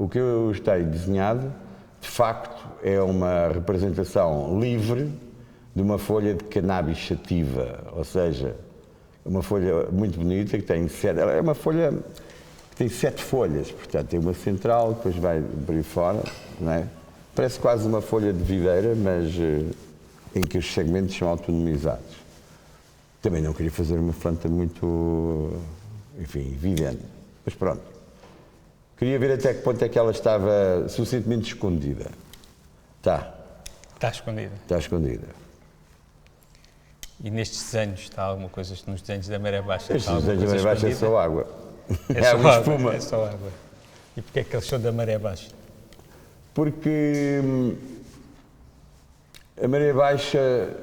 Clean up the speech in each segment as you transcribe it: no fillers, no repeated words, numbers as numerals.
o que eu tenho desenhado, de facto, é uma representação livre de uma folha de cannabis sativa, ou seja, uma folha muito bonita que tem é uma folha que tem 7 folhas, portanto tem uma central, depois vai por aí fora, não é? Parece quase uma folha de videira, mas em que os segmentos são autonomizados. Também não queria fazer uma planta muito, enfim, evidente, mas pronto. Queria ver até que ponto é que ela estava suficientemente escondida. Está. Está escondida. Está escondida. E nestes desenhos está alguma coisa, nos desenhos da Maré Baixa? Estes desenhos da Maré Baixa é só água. É só água e água, espuma. é só água. E porquê é que eles são da Maré Baixa? Porque a maré baixa,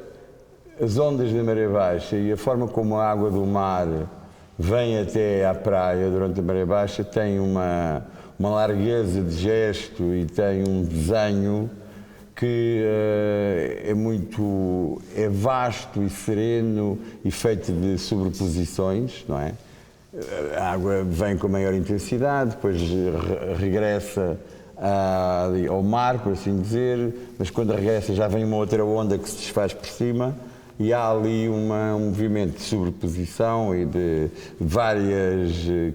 as ondas da maré baixa e a forma como a água do mar vem até à praia durante a maré baixa tem uma largueza de gesto e tem um desenho que é vasto e sereno e feito de sobreposições, não é? A água vem com maior intensidade, depois regressa ao mar, por assim dizer, mas quando regressa já vem uma outra onda que se desfaz por cima e há ali um movimento de sobreposição e de várias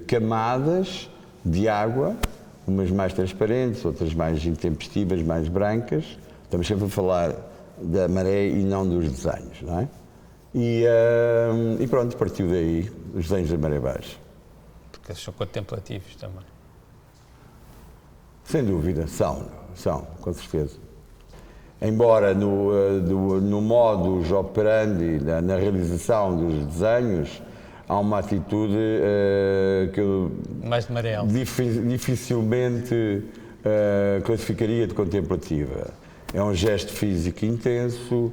camadas de água, umas mais transparentes, outras mais intempestivas, mais brancas. Estamos sempre a falar da maré e não dos desenhos, não é? E pronto, partiu daí os desenhos da Maré Baixa. Porque eles são contemplativos também. Sem dúvida, são, com certeza. Embora no modus operandi, na realização dos desenhos, há uma atitude que eu mais de maré alta. Dificilmente classificaria de contemplativa. É um gesto físico intenso,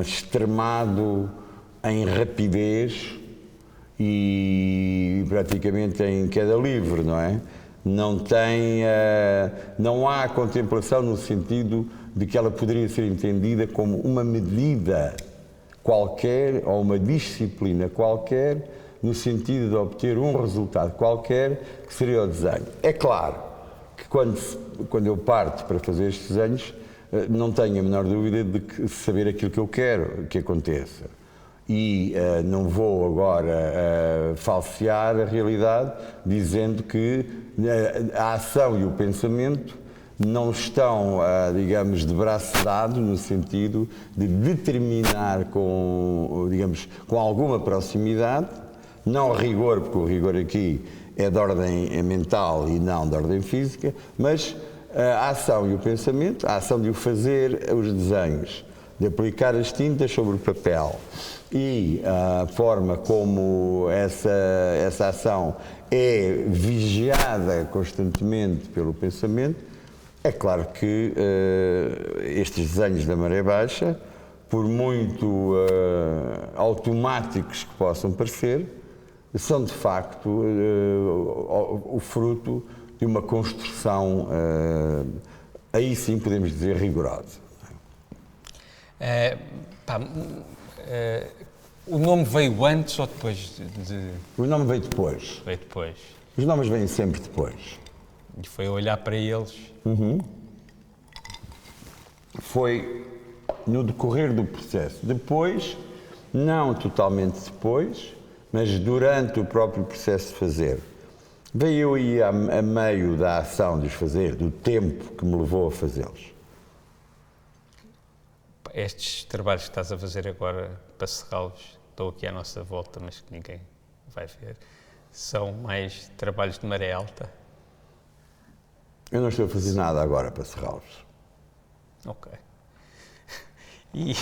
extremado em rapidez e praticamente em queda livre, não é? Não há contemplação no sentido de que ela poderia ser entendida como uma medida qualquer ou uma disciplina qualquer no sentido de obter um resultado qualquer que seria o desenho. É claro que quando eu parto para fazer estes desenhos não tenho a menor dúvida de saber aquilo que eu quero que aconteça. E não vou agora falsear a realidade dizendo que a ação e o pensamento não estão, digamos, de braço dado no sentido de determinar com alguma proximidade, não rigor, porque o rigor aqui é de ordem mental e não de ordem física, mas a ação e o pensamento, a ação de o fazer, os desenhos, de aplicar as tintas sobre o papel e a forma como essa ação é vigiada constantemente pelo pensamento, é claro que estes desenhos da Maré Baixa, por muito automáticos que possam parecer, são de facto o fruto de uma construção, aí sim podemos dizer, rigorosa. O nome veio antes ou depois de... O nome veio depois. Veio depois. Os nomes vêm sempre depois. E foi olhar para eles. Foi no decorrer do processo. Depois, não totalmente depois, mas durante o próprio processo de fazer. Veio aí a meio da ação de os fazer, do tempo que me levou a fazê-los. Estes trabalhos que estás a fazer agora, para cerrá-los, estão aqui à nossa volta, mas que ninguém vai ver, são mais trabalhos de maré alta? Eu não estou a fazer nada agora para cerrá-los. Ok. E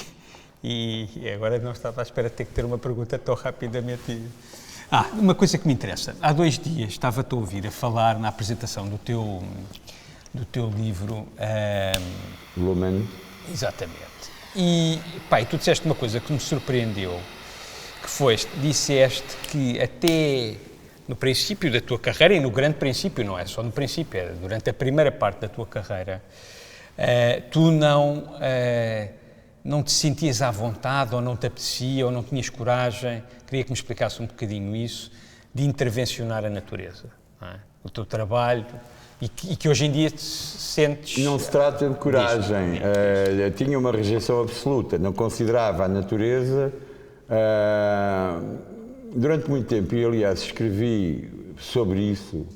agora não estava à espera de ter que ter uma pergunta tão rapidamente. Uma coisa que me interessa. Há 2 dias estava-te a ouvir a falar na apresentação do teu livro. Lumen. Exatamente. E tu disseste uma coisa que me surpreendeu, que disseste que até no princípio da tua carreira, e no grande princípio, não é só no princípio, é durante a primeira parte da tua carreira, tu não te sentias à vontade, ou não te apetecia, ou não tinhas coragem, queria que me explicasse um bocadinho isso, de intervencionar a natureza. Não é? O teu trabalho e que hoje em dia sentes... Não se trata de coragem. Tinha uma rejeição absoluta. Não considerava a natureza... durante muito tempo, e aliás escrevi sobre isso,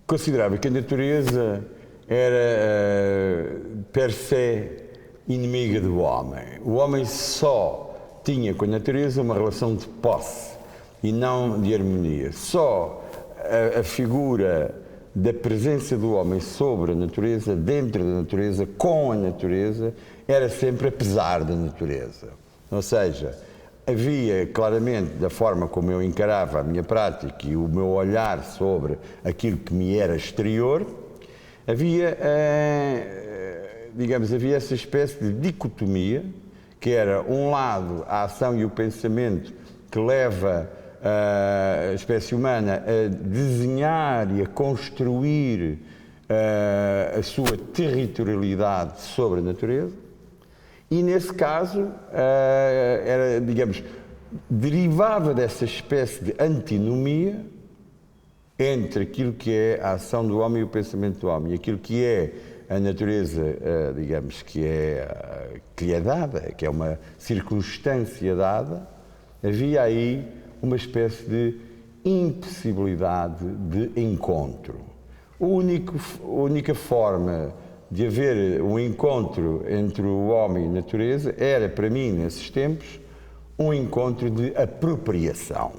considerava que a natureza era per se inimiga do homem. O homem só tinha com a natureza uma relação de posse e não de harmonia. Só a figura da presença do homem sobre a natureza, dentro da natureza, com a natureza, era sempre apesar da natureza. Ou seja, havia claramente, da forma como eu encarava a minha prática e o meu olhar sobre aquilo que me era exterior, havia, havia essa espécie de dicotomia, que era, um lado, a ação e o pensamento que leva a espécie humana a desenhar e a construir a sua territorialidade sobre a natureza, e nesse caso era, derivava dessa espécie de antinomia entre aquilo que é a ação do homem e o pensamento do homem, e aquilo que é a natureza, que lhe é dada, que é uma circunstância dada. Havia aí uma espécie de impossibilidade de encontro. A única forma de haver um encontro entre o homem e a natureza era, para mim, nesses tempos, um encontro de apropriação,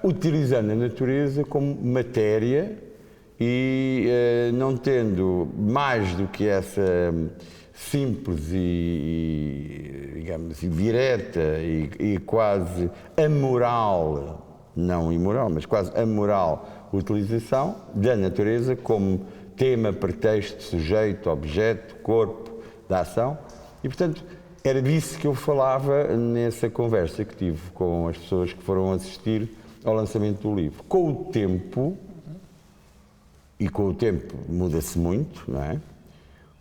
utilizando a natureza como matéria e não tendo mais do que essa simples e direta e quase amoral, não imoral, mas quase amoral utilização da natureza como tema, pretexto, sujeito, objeto, corpo da ação. E, portanto, era disso que eu falava nessa conversa que tive com as pessoas que foram assistir ao lançamento do livro. Com o tempo, e com o tempo muda-se muito, não é?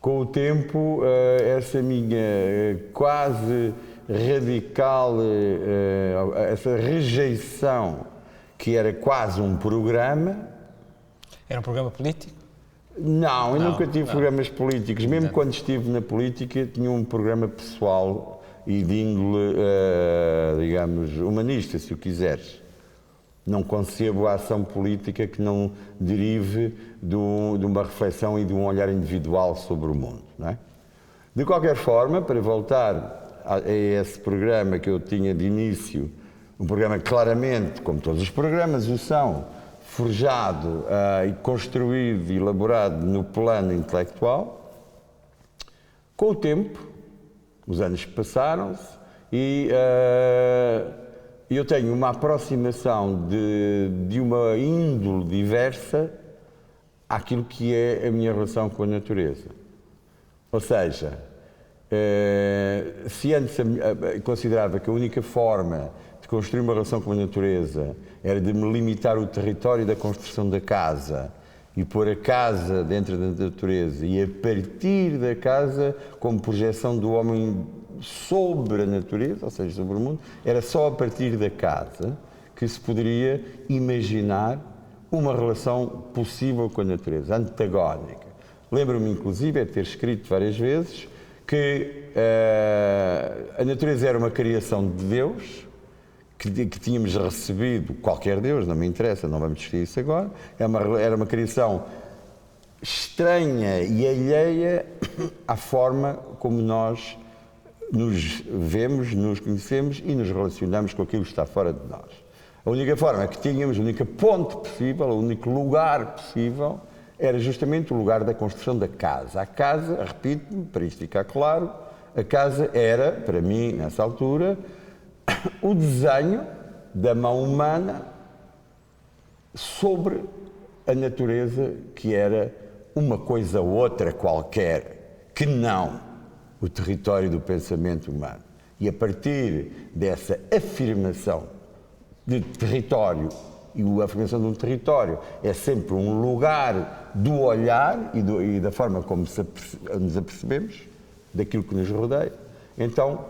Com o tempo, essa minha quase radical, essa rejeição, que era quase um programa... Era um programa político? Não, eu nunca tive programas políticos. Mesmo quando estive na política, tinha um programa pessoal e de índole, humanista, se o quiseres. Não concebo a ação política que não derive de uma reflexão e de um olhar individual sobre o mundo, não é? De qualquer forma, para voltar a esse programa que eu tinha de início, um programa claramente, como todos os programas o são, forjado e construído e elaborado no plano intelectual, com o tempo, os anos passaram-se e eu tenho uma aproximação de uma índole diversa àquilo que é a minha relação com a natureza. Ou seja, se antes considerava que a única forma de construir uma relação com a natureza era de me limitar o território da construção da casa e pôr a casa dentro da natureza e a partir da casa como projeção do homem sobre a natureza, ou seja, sobre o mundo, era só a partir da casa que se poderia imaginar uma relação possível com a natureza, antagónica. Lembro-me, inclusive, de ter escrito várias vezes que a natureza era uma criação de Deus, que tínhamos recebido, qualquer Deus, não me interessa, não vamos discutir isso agora, era uma criação estranha e alheia à forma como nós nos vemos, nos conhecemos e nos relacionamos com aquilo que está fora de nós. A única forma que tínhamos, o único ponto possível, o único lugar possível, era justamente o lugar da construção da casa. A casa, repito-me, para isto ficar claro, a casa era, para mim, nessa altura, o desenho da mão humana sobre a natureza, que era uma coisa ou outra qualquer, que não o território do pensamento humano. E a partir dessa afirmação de território, e a afirmação de um território é sempre um lugar do olhar e da forma como nos apercebemos daquilo que nos rodeia, então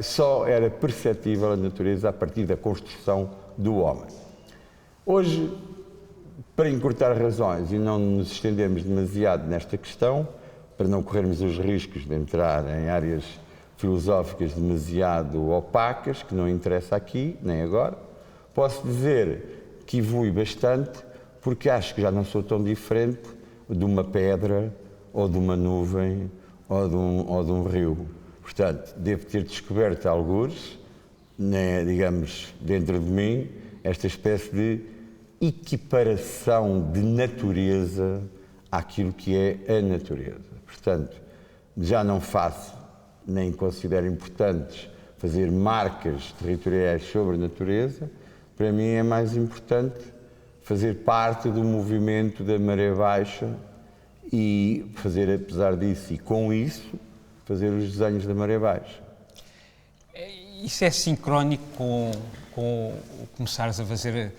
só era perceptível a natureza a partir da construção do homem. Hoje, para encurtar razões e não nos estendermos demasiado nesta questão, para não corrermos os riscos de entrar em áreas filosóficas demasiado opacas, que não interessa aqui, nem agora, posso dizer que evolui bastante, porque acho que já não sou tão diferente de uma pedra, ou de uma nuvem, ou de um rio. Portanto, devo ter descoberto algures, né, digamos, dentro de mim, esta espécie de equiparação de natureza àquilo que é a natureza. Portanto, já não faço, nem considero importantes fazer marcas territoriais sobre a natureza. Para mim é mais importante fazer parte do movimento da maré baixa e fazer, apesar disso e com isso, fazer os desenhos da maré baixa. Isso é sincrónico com começares a fazer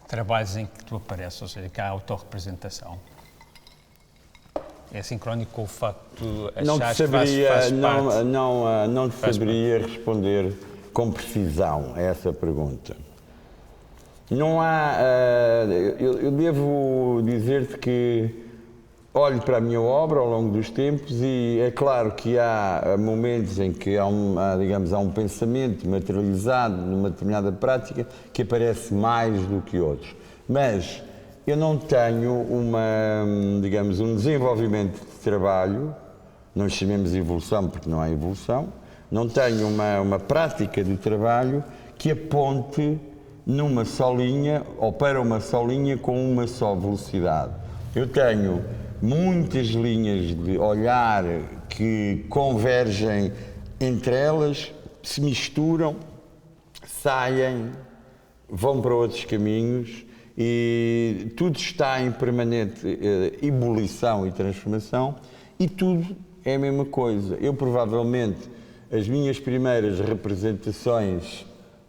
trabalhos em que tu apareces, ou seja, que há autorrepresentação? É sincrónico com o facto de achares que fazes parte? Não saberia responder com precisão a essa pergunta. Não há... eu devo dizer-te que olho para a minha obra ao longo dos tempos e é claro que há momentos em que há um pensamento materializado numa determinada prática que aparece mais do que outros. Mas eu não tenho um desenvolvimento de trabalho, não chamemos evolução porque não há evolução, não tenho uma prática de trabalho que aponte numa só linha ou para uma só linha com uma só velocidade. Eu tenho muitas linhas de olhar que convergem entre elas, se misturam, saem, vão para outros caminhos e tudo está em permanente ebulição e transformação e tudo é a mesma coisa. Eu provavelmente, as minhas primeiras representações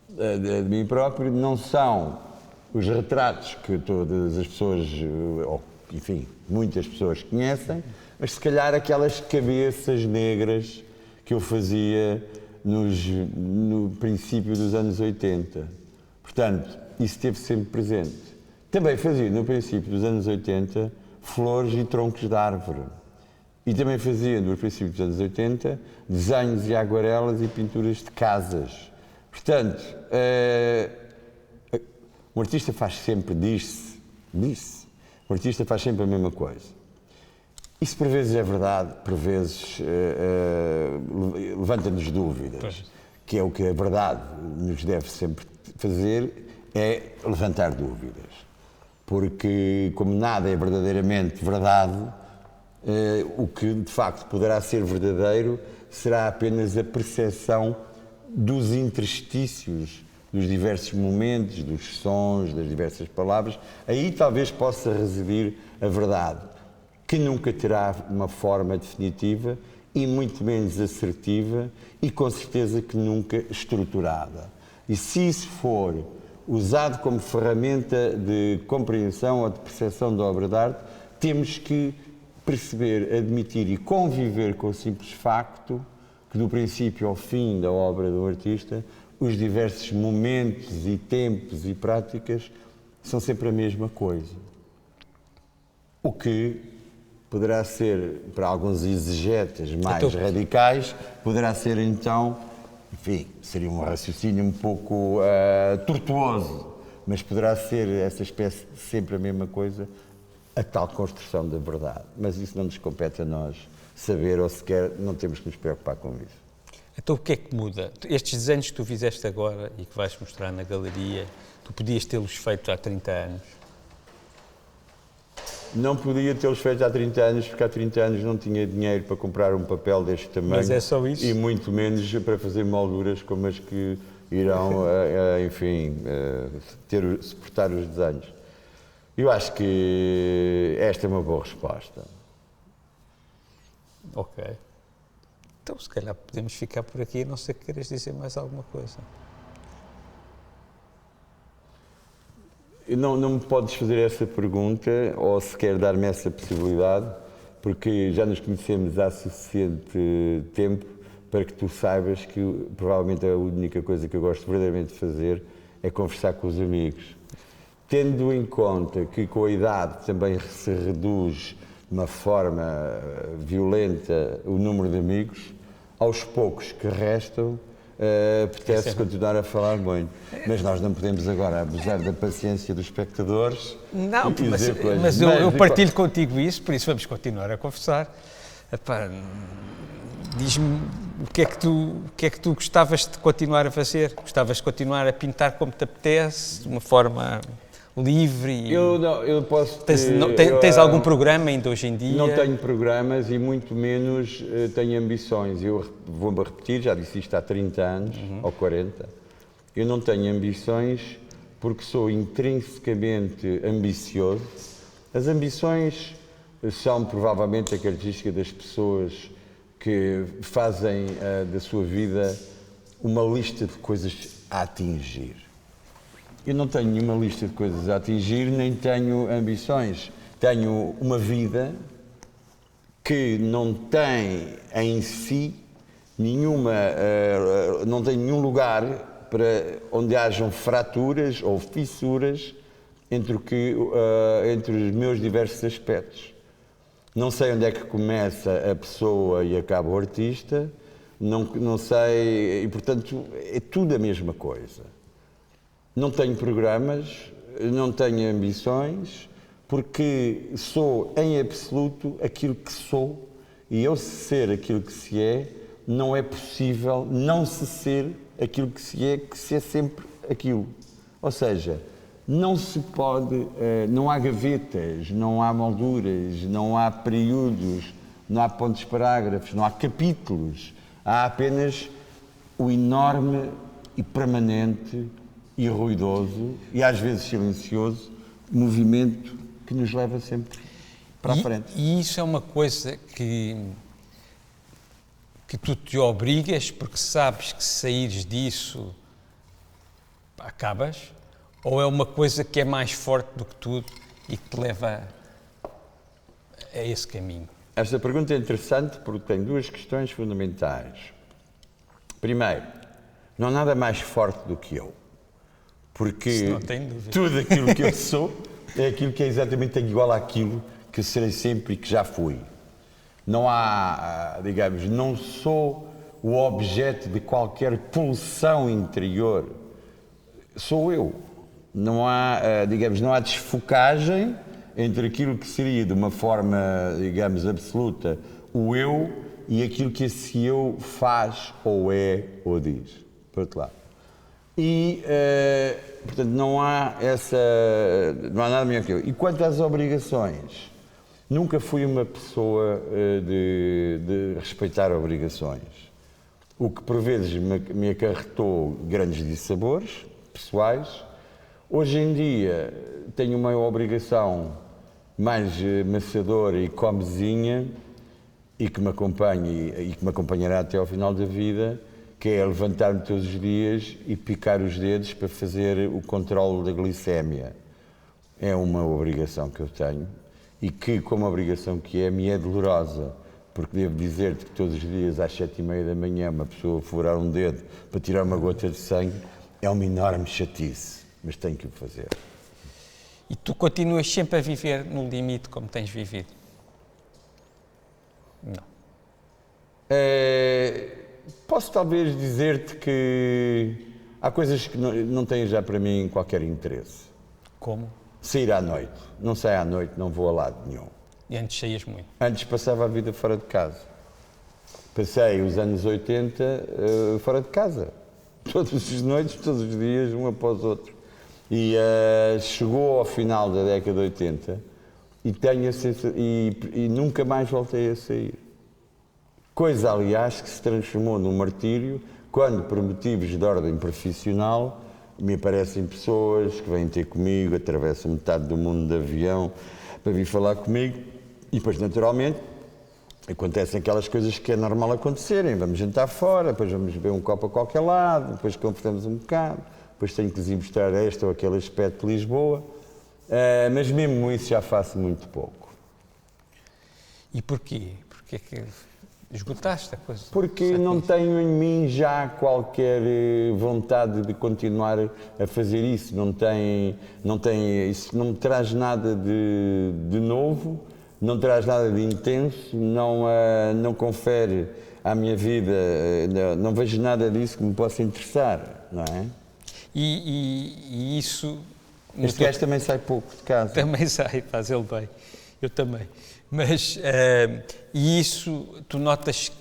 de mim próprio não são os retratos que todas as pessoas, ou enfim, muitas pessoas conhecem, mas se calhar aquelas cabeças negras que eu fazia no princípio dos anos 80. Portanto, isso esteve sempre presente. Também fazia, no princípio dos anos 80, flores e troncos de árvore. E também fazia, no princípio dos anos 80, desenhos e aguarelas e pinturas de casas. Portanto, o artista faz sempre disse. O artista faz sempre a mesma coisa. Isso por vezes é verdade, por vezes levanta-nos dúvidas. Pois. Que é o que a verdade nos deve sempre fazer, é levantar dúvidas. Porque, como nada é verdadeiramente verdade, o que de facto poderá ser verdadeiro será apenas a percepção dos interstícios, dos diversos momentos, dos sons, das diversas palavras. Aí talvez possa residir a verdade, que nunca terá uma forma definitiva e muito menos assertiva e com certeza que nunca estruturada. E se isso for usado como ferramenta de compreensão ou de percepção da obra de arte, temos que perceber, admitir e conviver com o simples facto que do princípio ao fim da obra do artista, os diversos momentos e tempos e práticas são sempre a mesma coisa. O que poderá ser, para alguns exegetas mais radicais, poderá ser então, enfim, seria um raciocínio um pouco tortuoso, mas poderá ser essa espécie de sempre a mesma coisa, a tal construção da verdade. Mas isso não nos compete a nós saber, ou sequer não temos que nos preocupar com isso. Então o que é que muda? Estes desenhos que tu fizeste agora e que vais mostrar na galeria, tu podias tê-los feito há 30 anos? Não podia tê-los feito há 30 anos, porque há 30 anos não tinha dinheiro para comprar um papel deste tamanho. Mas é só isso? E muito menos para fazer molduras como as que irão, enfim, suportar os desenhos. Eu acho que esta é uma boa resposta. Ok. Então, se calhar podemos ficar por aqui, a não ser que queiras dizer mais alguma coisa. Não me podes fazer essa pergunta, ou sequer dar-me essa possibilidade, porque já nos conhecemos há suficiente tempo para que tu saibas que provavelmente a única coisa que eu gosto verdadeiramente de fazer é conversar com os amigos. tendo em conta que com a idade também se reduz de uma forma violenta o número de amigos, aos poucos que restam, apetece continuar a falar muito. Mas nós não podemos agora abusar da paciência dos espectadores. Não, e dizer coisas. mas eu partilho contigo isso, por isso vamos continuar a conversar. Epá, diz-me o que é que tu gostavas de continuar a fazer? Gostavas de continuar a pintar como te apetece, de uma forma livre? Eu posso Tens algum programa ainda hoje em dia? Não tenho programas e muito menos tenho ambições. Eu vou-me repetir, já disse isto há 30 anos ou 40. Eu não tenho ambições porque sou intrinsecamente ambicioso. As ambições são provavelmente a característica das pessoas que fazem da sua vida uma lista de coisas a atingir. Eu não tenho nenhuma lista de coisas a atingir, nem tenho ambições. Tenho uma vida que não tem em si não tem nenhum lugar para onde hajam fraturas ou fissuras entre os meus diversos aspectos. Não sei onde é que começa a pessoa e acaba o artista, não sei, e portanto é tudo a mesma coisa. Não tenho programas, não tenho ambições, porque sou em absoluto aquilo que sou, e eu ser aquilo que se é, não é possível não se ser aquilo que se é sempre aquilo. Ou seja, não se pode, não há gavetas, não há molduras, não há períodos, não há pontos parágrafos, não há capítulos. Há apenas o enorme e permanente e ruidoso e às vezes silencioso movimento que nos leva sempre para a frente. E isso é uma coisa que tu te obrigas porque sabes que se saíres disso acabas? Ou é uma coisa que é mais forte do que tudo e que te leva a esse caminho? Esta pergunta é interessante porque tem duas questões fundamentais. Primeiro, não há nada mais forte do que eu. Porque tudo aquilo que eu sou é aquilo que é exatamente igual àquilo que serei sempre e que já fui. Não há, digamos, não sou o objeto de qualquer pulsão interior. Sou eu. Não há, digamos, não há desfocagem entre aquilo que seria de uma forma, digamos, absoluta o eu e aquilo que esse eu faz ou é ou diz. Por outro lado. E, portanto, não há nada melhor que eu. E quanto às obrigações, nunca fui uma pessoa de respeitar obrigações. O que por vezes me acarretou grandes dissabores pessoais. Hoje em dia tenho uma obrigação mais maçadora e comezinha e que me acompanha e que me acompanhará até ao final da vida, que é levantar-me todos os dias e picar os dedos para fazer o controle da glicémia. É uma obrigação que eu tenho e que, como obrigação que é, me é dolorosa, porque devo dizer-te que todos os dias às 7h30 da manhã uma pessoa furar um dedo para tirar uma gota de sangue é uma enorme chatice, mas tenho que o fazer. E tu continuas sempre a viver no limite como tens vivido? Não. Posso talvez dizer-te que há coisas que não têm já para mim qualquer interesse. Como? Sair à noite. Não saio à noite, não vou a lado nenhum. E antes saías muito? Antes passava a vida fora de casa. Passei os anos 80 fora de casa. Todas as noites, todos os dias, um após o outro. E chegou ao final da década de 80 e, e nunca mais voltei a sair. Coisa, aliás, que se transformou num martírio quando, por motivos de ordem profissional, me aparecem pessoas que vêm ter comigo, atravessam metade do mundo de avião para vir falar comigo e depois, naturalmente, acontecem aquelas coisas que é normal acontecerem. Vamos jantar fora, depois vamos beber um copo a qualquer lado, depois conversamos um bocado, depois tenho que lhes mostrar este ou aquele aspecto de Lisboa, mas mesmo isso já faço muito pouco. E porquê? Porquê que Esgotaste a coisa. Porque não tenho em mim já qualquer vontade de continuar a fazer isso. Isso não me traz nada de novo, não traz nada de intenso, não confere à minha vida, não vejo nada disso que me possa interessar, não é? E isso... Este gajo também sai pouco de casa. Também sai, faz ele bem. Eu também. Mas, e isso, tu notas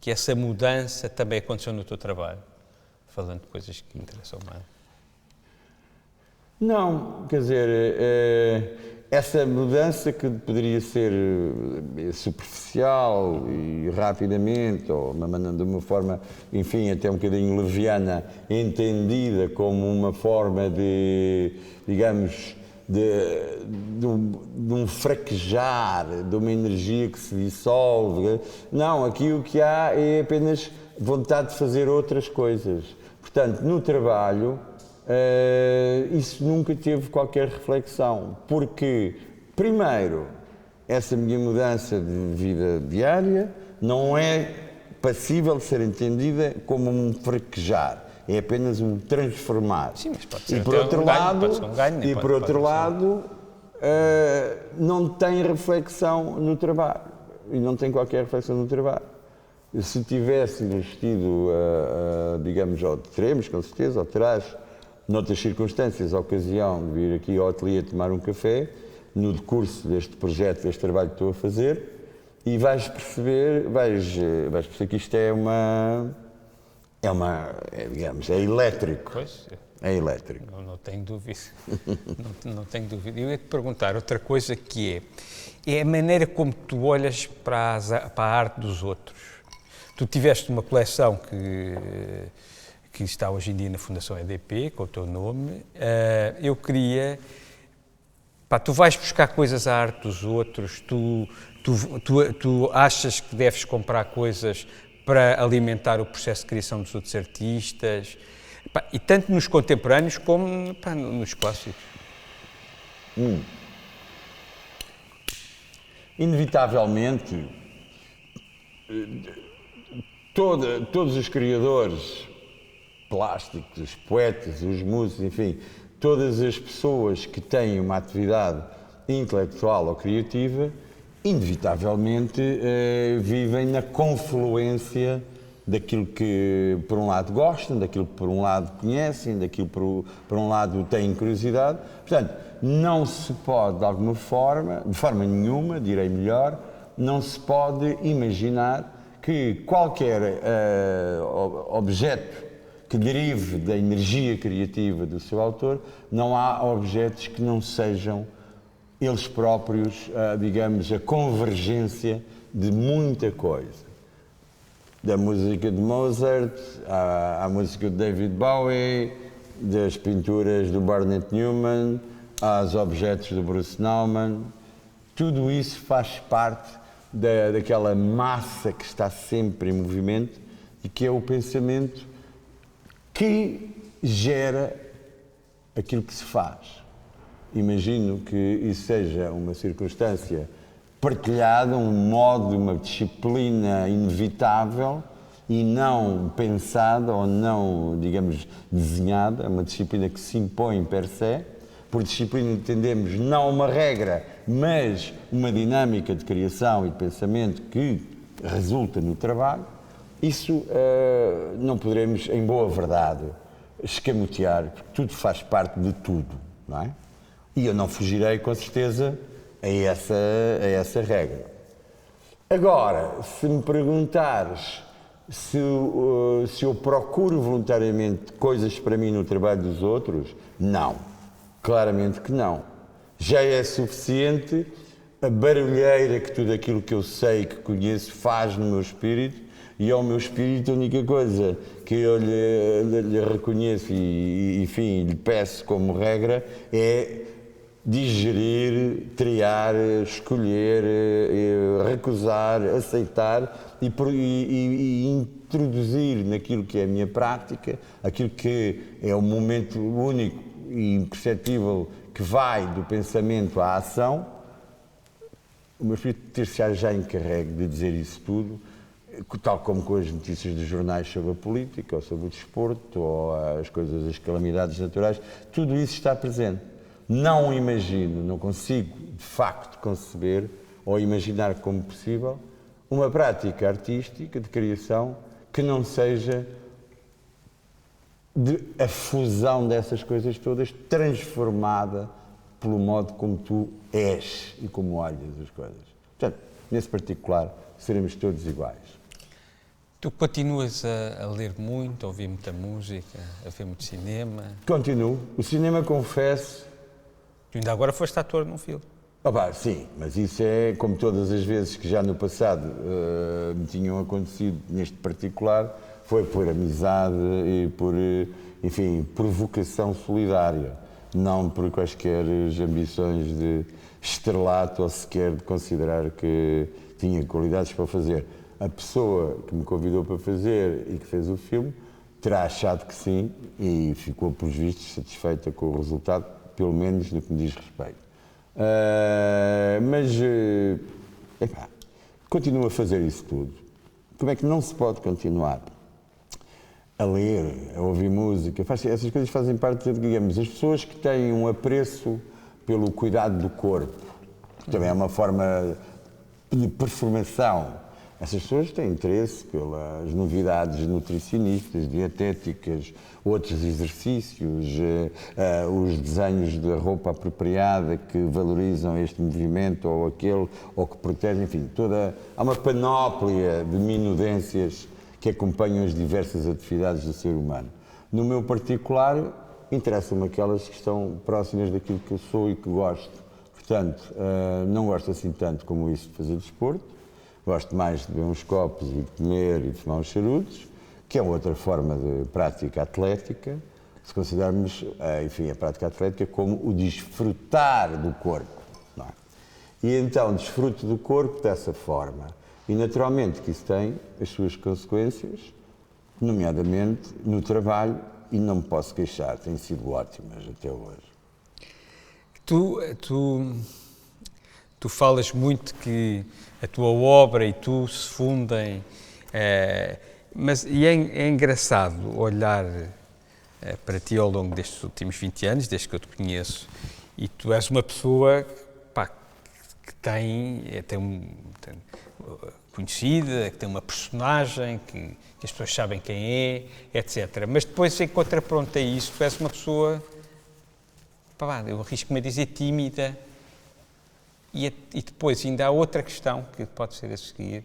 que essa mudança também aconteceu no teu trabalho? Falando de coisas que interessam mais. Não, quer dizer, essa mudança que poderia ser superficial e rapidamente, ou de uma forma, enfim, até um bocadinho leviana, entendida como uma forma de, digamos, de um fraquejar, de uma energia que se dissolve. Não, aqui o que há é apenas vontade de fazer outras coisas. Portanto, no trabalho, isso nunca teve qualquer reflexão, porque, primeiro, essa minha mudança de vida diária não é passível de ser entendida como um fraquejar. É apenas um transformar. Sim, mas pode ser e por outro lado, ganho, não tem reflexão no trabalho. E não tem qualquer reflexão no trabalho. Se tivéssemos tido, digamos, ou teremos com certeza, ou terás, noutras circunstâncias, a ocasião de vir aqui ao ateliê tomar um café, no decurso deste projeto, deste trabalho que estou a fazer, e vais perceber que isto digamos, é elétrico. Pois, é elétrico. Não tenho dúvida. não tenho dúvida. Eu ia te perguntar outra coisa que é a maneira como tu olhas para a arte dos outros. Tu tiveste uma coleção que está hoje em dia na Fundação EDP, com o teu nome. Eu queria... tu vais buscar coisas à arte dos outros, tu achas que deves comprar coisas para alimentar o processo de criação dos outros artistas, e tanto nos contemporâneos como nos clássicos. Inevitavelmente, todos os criadores plásticos, os poetas, os músicos, enfim, todas as pessoas que têm uma atividade intelectual ou criativa, inevitavelmente vivem na confluência daquilo que, por um lado, gostam, daquilo que, por um lado, conhecem, daquilo que, por um lado, têm curiosidade. Portanto, não se pode, de alguma forma, de forma nenhuma, direi melhor, não se pode imaginar que qualquer objeto que derive da energia criativa do seu autor, não há objetos que não sejam eles próprios, digamos, a convergência de muita coisa. Da música de Mozart, à música de David Bowie, das pinturas do Barnett Newman, aos objetos do Bruce Nauman. Tudo isso faz parte daquela massa que está sempre em movimento e que é o pensamento que gera aquilo que se faz. Imagino que isso seja uma circunstância partilhada, um modo, uma disciplina inevitável e não pensada ou não, digamos, desenhada, uma disciplina que se impõe per se. Por disciplina entendemos não uma regra, mas uma dinâmica de criação e de pensamento que resulta no trabalho. Isso não poderemos, em boa verdade, escamotear, porque tudo faz parte de tudo, não é? E eu não fugirei, com certeza, a essa regra. Agora, se me perguntares se eu procuro voluntariamente coisas para mim no trabalho dos outros, não. Claramente que não. Já é suficiente a barulheira que tudo aquilo que eu sei, que conheço, faz no meu espírito, e ao meu espírito a única coisa que eu lhe reconheço e, enfim, lhe peço como regra é digerir, triar, escolher, recusar, aceitar e introduzir naquilo que é a minha prática, aquilo que é o momento único e imperceptível que vai do pensamento à ação. O meu espírito terciário já encarregue de dizer isso tudo, tal como com as notícias dos jornais sobre a política, ou sobre o desporto, ou as coisas, as calamidades naturais, tudo isso está presente. Não imagino, não consigo de facto conceber ou imaginar como possível uma prática artística de criação que não seja a fusão dessas coisas todas transformada pelo modo como tu és e como olhas as coisas. Portanto, nesse particular, seremos todos iguais. Tu continuas a ler muito, a ouvir muita música, a ver muito cinema? Continuo. O cinema, confesso... Tu ainda agora foste ator num filme. Sim, mas isso é como todas as vezes que já no passado me tinham acontecido neste particular, foi por amizade e por, enfim, por vocação solidária, não por quaisquer ambições de estrelato ou sequer de considerar que tinha qualidades para fazer. A pessoa que me convidou para fazer e que fez o filme terá achado que sim e ficou, por vistos, satisfeita com o resultado, pelo menos no que me diz respeito. Continuo a fazer isso tudo. Como é que não se pode continuar a ler, a ouvir música? Essas coisas fazem parte, digamos, as pessoas que têm um apreço pelo cuidado do corpo, que também é uma forma de performação. Essas pessoas têm interesse pelas novidades nutricionistas, dietéticas, outros exercícios, os desenhos de roupa apropriada que valorizam este movimento ou aquele, ou que protegem, enfim, há uma panóplia de minudências que acompanham as diversas atividades do ser humano. No meu particular, interessam-me aquelas que estão próximas daquilo que eu sou e que gosto. Portanto, não gosto assim tanto como isso de fazer desporto. Gosto mais de beber uns copos e de comer e de fumar uns charutos, que é outra forma de prática atlética, se considerarmos, enfim, a prática atlética como o desfrutar do corpo. Não é? E então desfruto do corpo dessa forma. E naturalmente que isso tem as suas consequências, nomeadamente no trabalho, e não me posso queixar, têm sido ótimas até hoje. Tu falas muito que a tua obra e tu se fundem, mas é engraçado olhar para ti ao longo destes últimos 20 anos, desde que eu te conheço, e tu és uma pessoa que tem conhecida, que tem uma personagem, que as pessoas sabem quem é, etc. Mas depois, em contraponto a isso, tu és uma pessoa, eu arrisco-me a dizer, tímida. E depois ainda há outra questão que pode ser a seguir,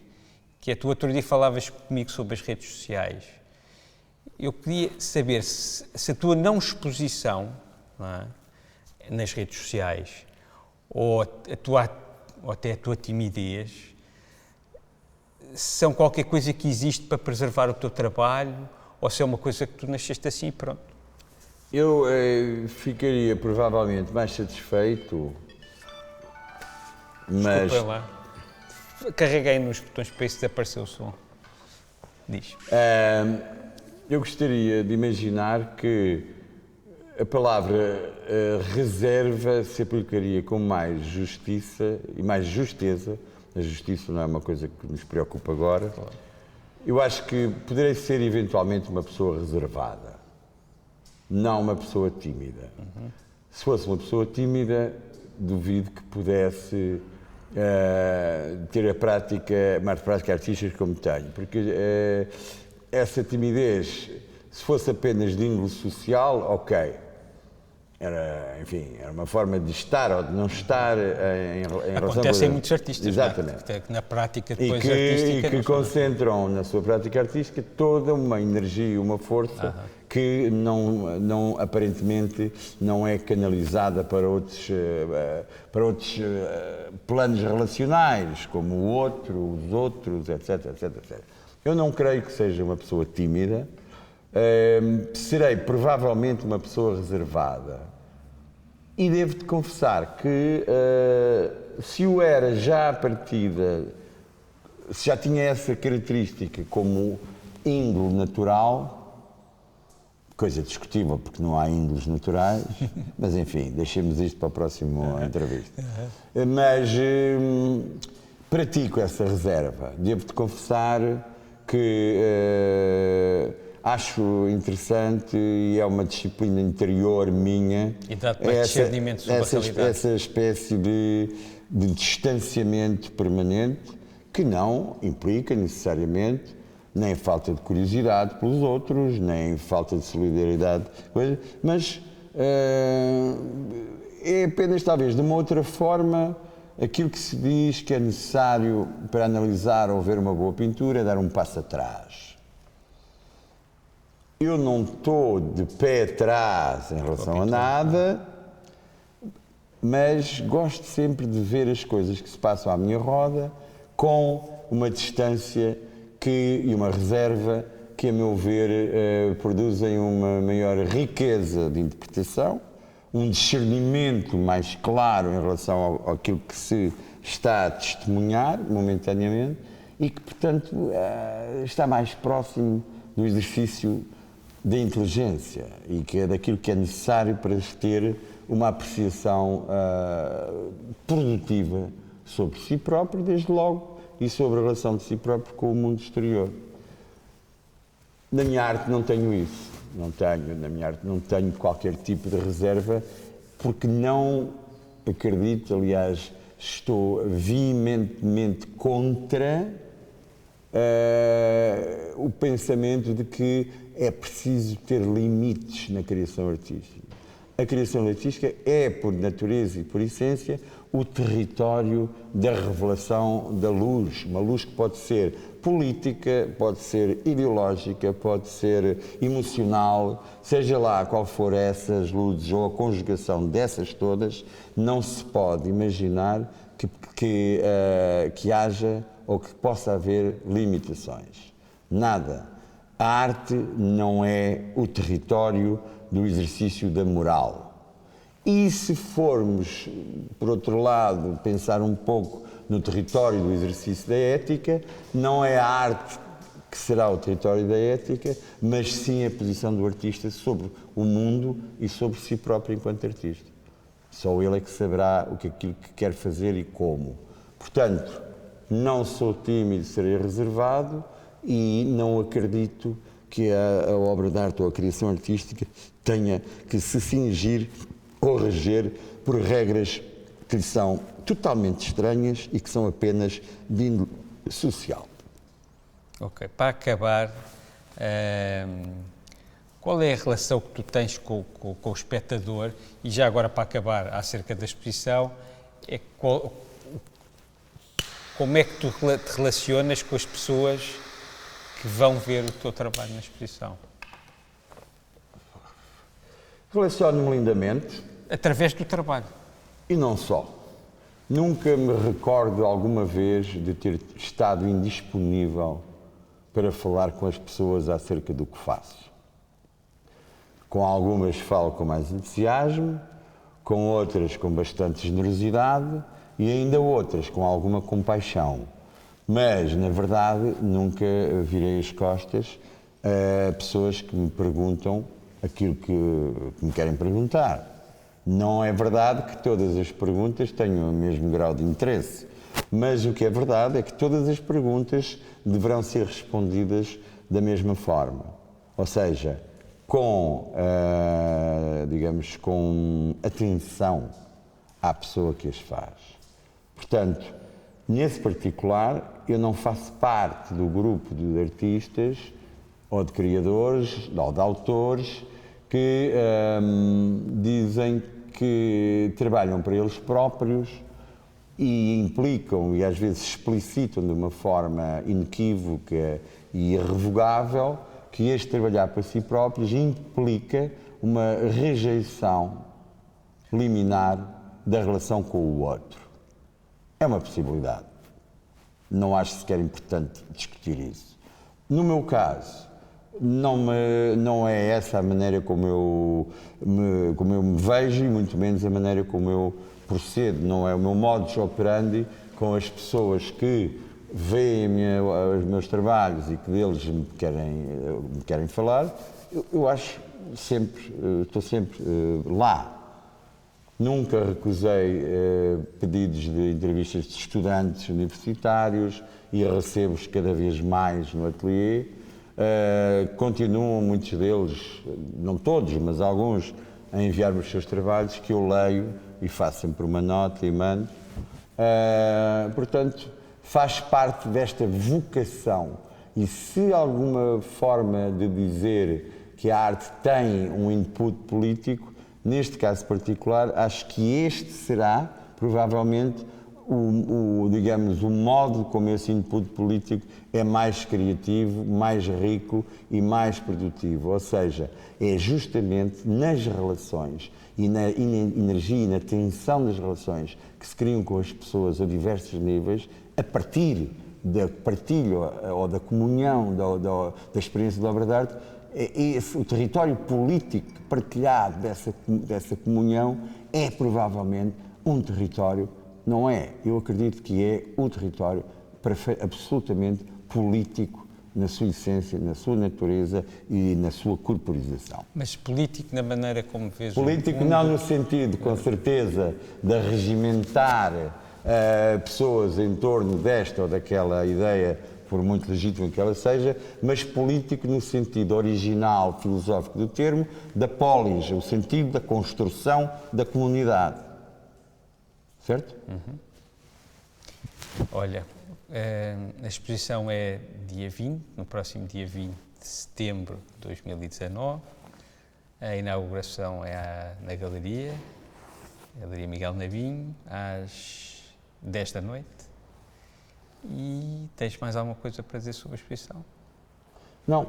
que é, tu outro dia falavas comigo sobre as redes sociais. Eu queria saber se a tua não exposição, não é, nas redes sociais, ou até a tua timidez, são qualquer coisa que existe para preservar o teu trabalho, ou se é uma coisa que tu nasceste assim e pronto. Eu ficaria provavelmente mais satisfeito. Mas... Desculpa lá. Carreguei nos botões para isso desaparecer o som. Diz. Eu gostaria de imaginar que a palavra reserva se aplicaria com mais justiça e mais justeza. A justiça não é uma coisa que nos preocupa agora. Claro. Eu acho que poderei ser eventualmente uma pessoa reservada, não uma pessoa tímida. Uhum. Se fosse uma pessoa tímida, duvido que pudesse ter mais prática artística como tenho, porque essa timidez, se fosse apenas de índole social, ok, era uma forma de estar ou de não estar em relação... Acontece em muitos artistas. Exatamente. Que na prática depois artística... E que concentram na sua prática artística toda uma energia, uma força que não aparentemente não é canalizada para outros planos relacionais, como o outro, os outros, etc, etc, etc. Eu não creio que seja uma pessoa tímida, serei provavelmente uma pessoa reservada. E devo-te confessar que se o era já à partida, se já tinha essa característica como índole natural, coisa discutível porque não há índoles naturais, mas enfim, deixemos isto para a próxima entrevista. Mas pratico essa reserva. Devo-te confessar que acho interessante e é uma disciplina interior minha. E dá-te mais discernimento sobre a realidade. Essa espécie de distanciamento permanente que não implica necessariamente nem falta de curiosidade pelos outros, nem falta de solidariedade, mas é apenas, talvez, de uma outra forma, aquilo que se diz que é necessário para analisar ou ver uma boa pintura é dar um passo atrás. Eu não estou de pé atrás em relação a nada, mas gosto sempre de ver as coisas que se passam à minha roda com uma distância e uma reserva que, a meu ver, produzem uma maior riqueza de interpretação, um discernimento mais claro em relação àquilo que se está a testemunhar momentaneamente e que, portanto, está mais próximo do exercício da inteligência e que é daquilo que é necessário para ter uma apreciação produtiva sobre si próprio, desde logo, e sobre a relação de si próprio com o mundo exterior. Na minha arte não tenho isso. Na minha arte não tenho qualquer tipo de reserva, porque não acredito, aliás, estou veementemente contra o pensamento de que é preciso ter limites na criação artística. A criação artística é, por natureza e por essência, o território da revelação da luz. Uma luz que pode ser política, pode ser ideológica, pode ser emocional, seja lá qual for essas luzes ou a conjugação dessas todas, não se pode imaginar que haja ou que possa haver limitações. Nada. A arte não é o território do exercício da moral. E se formos, por outro lado, pensar um pouco no território do exercício da ética, não é a arte que será o território da ética, mas sim a posição do artista sobre o mundo e sobre si próprio enquanto artista. Só ele é que saberá aquilo que quer fazer e como. Portanto, não sou tímido, serei reservado e não acredito que a obra de arte ou a criação artística tenha que se cingir ou reger por regras que lhe são totalmente estranhas e que são apenas de índole social. Ok, para acabar, qual é a relação que tu tens com o espectador? E já agora, para acabar, acerca da exposição, como é que tu te relacionas com as pessoas que vão ver o teu trabalho na exposição? Relaciono-me lindamente. Através do trabalho. E não só. Nunca me recordo alguma vez de ter estado indisponível para falar com as pessoas acerca do que faço. Com algumas falo com mais entusiasmo, com outras com bastante generosidade e ainda outras com alguma compaixão. Mas, na verdade, nunca virei as costas a pessoas que me perguntam aquilo que me querem perguntar. Não é verdade que todas as perguntas tenham o mesmo grau de interesse, mas o que é verdade é que todas as perguntas deverão ser respondidas da mesma forma. Ou seja, com atenção à pessoa que as faz. Portanto, nesse particular, eu não faço parte do grupo de artistas ou de criadores ou de autores que dizem que trabalham para eles próprios e implicam e às vezes explicitam de uma forma inequívoca e irrevogável que este trabalhar para si próprios implica uma rejeição liminar da relação com o outro. É uma possibilidade. Não acho sequer importante discutir isso. No meu caso, não é essa a maneira como eu me vejo e muito menos a maneira como eu procedo. Não é o meu modus operandi com as pessoas que veem os meus trabalhos e que deles me querem falar. Eu acho sempre, estou sempre lá. Nunca recusei pedidos de entrevistas de estudantes universitários e recebo-os cada vez mais no ateliê. Continuam muitos deles, não todos, mas alguns, a enviar-me os seus trabalhos, que eu leio e faço sempre uma nota e mando. Portanto, faz parte desta vocação. E se alguma forma de dizer que a arte tem um input político, neste caso particular, acho que este será, provavelmente, digamos, o modo como esse input político é mais criativo, mais rico e mais produtivo. Ou seja, é justamente nas relações e na energia e na tensão das relações que se criam com as pessoas a diversos níveis, a partir da partilha ou da comunhão da experiência da obra de arte, o território político partilhado dessa comunhão é provavelmente um território, não é? Eu acredito que é o território absolutamente político na sua essência, na sua natureza e na sua corporização. Mas político na maneira como vês político o mundo? Não no sentido, com certeza, de regimentar pessoas em torno desta ou daquela ideia, por muito legítima que ela seja, mas político no sentido original, filosófico do termo, da polis, o sentido da construção da comunidade. Certo? Uhum. Olha, a exposição é dia 20, no próximo dia 20 de setembro de 2019. A inauguração é na Galeria Miguel Navinho, às 10 da noite. E tens mais alguma coisa para dizer sobre a exposição? Não,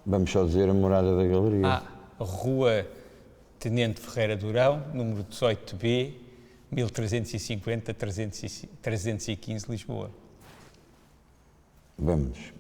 vamos só dizer a morada da galeria. Rua Tenente Ferreira Durão, número 18B, 1350-315, Lisboa. Vamos.